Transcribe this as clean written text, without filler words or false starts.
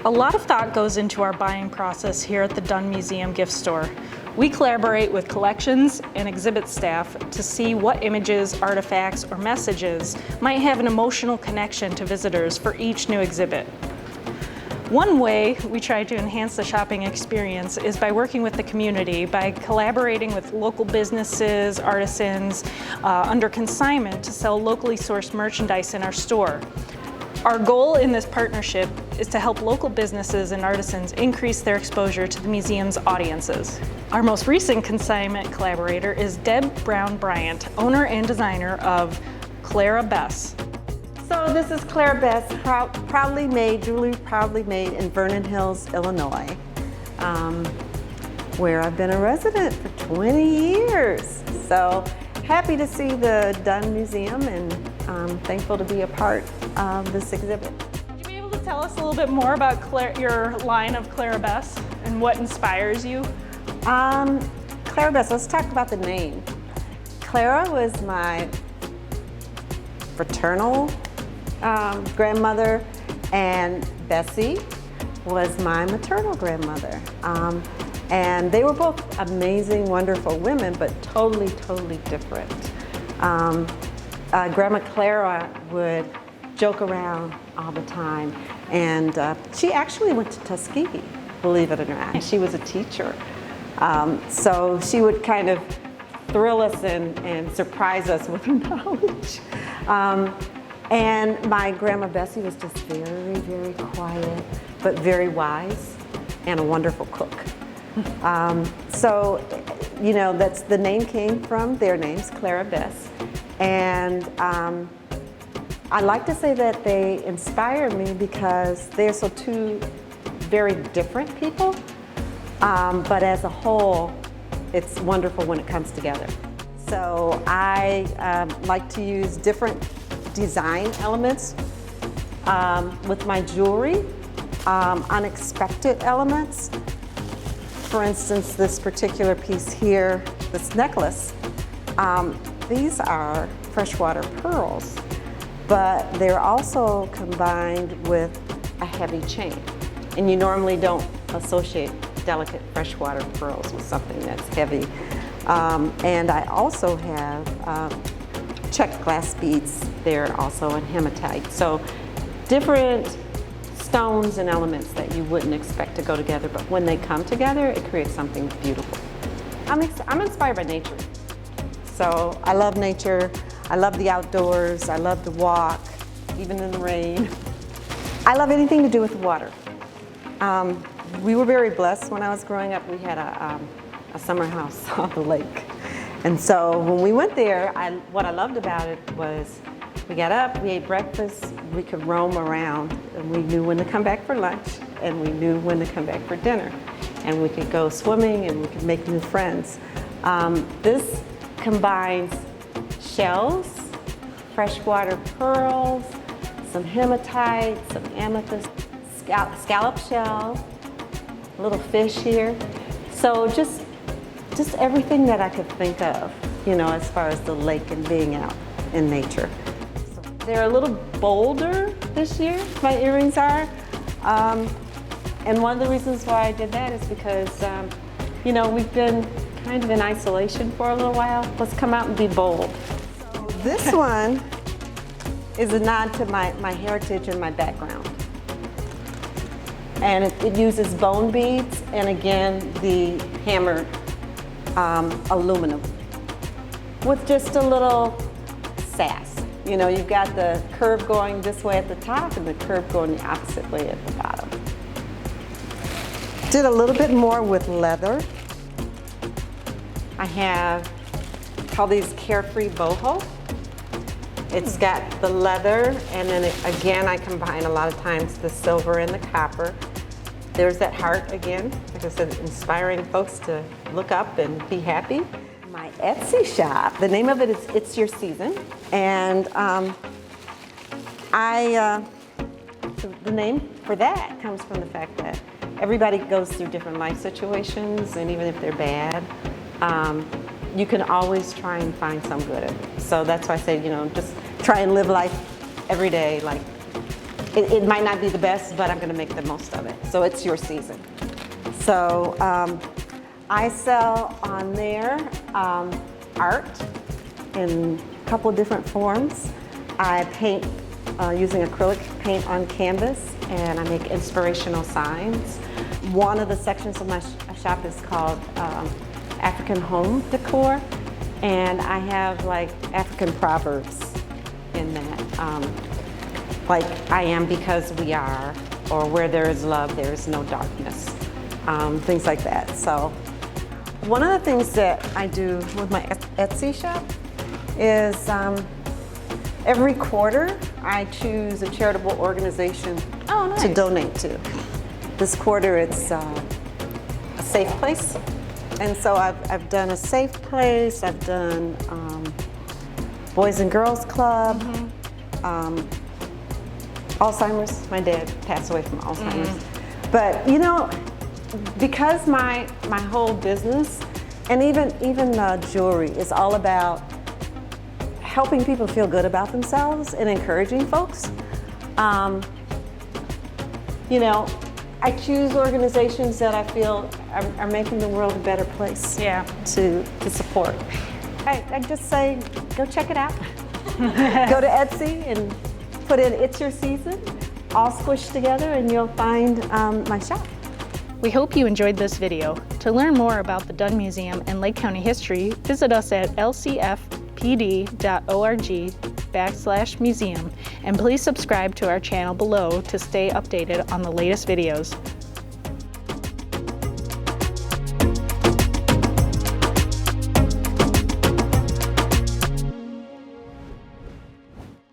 A lot of thought goes into our buying process here at the Dunn Museum gift store. We collaborate with collections and exhibit staff to see what images, artifacts, or messages might have an emotional connection to visitors for each new exhibit. One way we try to enhance the shopping experience is by working with the community, by collaborating with local businesses, artisans, under consignment to sell locally sourced merchandise in our store. Our goal in this partnership is to help local businesses and artisans increase their exposure to the museum's audiences. Our most recent consignment collaborator is Deb Brown Bryant, owner and designer of Clara Bess. So this is Clara Bess, proudly made, jewelry proudly made in Vernon Hills, Illinois, where I've been a resident for 20 years. So happy to see the Dunn Museum and thankful to be a part of this exhibit. Would you be able to tell us a little bit more about your line of Clara Bess and what inspires you? Clara Bess, let's talk about the name. Clara was my fraternal grandmother, and Bessie was my maternal grandmother. And they were both amazing, wonderful women, but totally different. Grandma Clara would joke around all the time, and she actually went to Tuskegee, believe it or not. She was a teacher. So she would kind of thrill us and surprise us with her knowledge. And my Grandma Bessie was just very quiet, but very wise and a wonderful cook. So, you know, that's the name came from their names, Clara Bess. And I like to say that they inspire me because they're so two very different people, but as a whole, it's wonderful when it comes together. So I like to use different design elements with my jewelry, unexpected elements. For instance, this particular piece here, this necklace, these are freshwater pearls, but they're also combined with a heavy chain. And you normally don't associate delicate freshwater pearls with something that's heavy. And I also have checked glass beads. They're also in hematite. So different stones and elements that you wouldn't expect to go together, but when they come together, it creates something beautiful. I'm inspired by nature. So I love nature. I love the outdoors. I love to walk, even in the rain. I love anything to do with water. We were very blessed when I was growing up. We had a summer house on the lake. And so when we went there, what I loved about it was we got up, we ate breakfast, we could roam around, and we knew when to come back for lunch, and we knew when to come back for dinner. And we could go swimming, and we could make new friends. This combines shells, freshwater pearls, some hematite, some amethyst, scallop shell, a little fish here. So just everything that I could think of, you know, as far as the lake and being out in nature. So they're a little bolder this year, my earrings are. And one of the reasons why I did that is because, you know, we've been kind of in isolation for a little while. Let's come out and be bold. So this one is a nod to my heritage and my background. And it uses bone beads and again, the hammered aluminum with just a little sass. You know, you've got the curve going this way at the top and the curve going the opposite way at the bottom. Did a little bit more with leather. I have called these Carefree Boho. It's got the leather and then again I combine a lot of times the silver and the copper. There's that heart again, like I said, inspiring folks to look up and be happy. My Etsy shop, the name of it is It's Your Season. And the name for that comes from the fact that everybody goes through different life situations, and even if they're bad, you can always try and find some good in it. So that's why I say, you know, just try and live life every day like it might not be the best, but I'm going to make the most of it. So it's your season. So I sell on there art in a couple of different forms. I paint using acrylic paint on canvas, and I make inspirational signs. One of the sections of my shop is called African home decor, and I have like African proverbs in that, like I am because we are, or where there is love, there is no darkness, things like that. So one of the things that I do with my Etsy shop is every quarter I choose a charitable organization to donate to. This quarter it's a safe place. And so I've done a safe place, I've done Boys and Girls Club, Alzheimer's. My dad passed away from Alzheimer's. But you know, because my whole business, and even jewelry, is all about helping people feel good about themselves and encouraging folks. You know, I choose organizations that I feel are making the world a better place to support. I just say, go check it out. Go to Etsy and put in It's Your Season, all squished together, and you'll find my shop. We hope you enjoyed this video. To learn more about the Dunn Museum and Lake County history, visit us at lcfpd.org/museum, and please subscribe to our channel below to stay updated on the latest videos.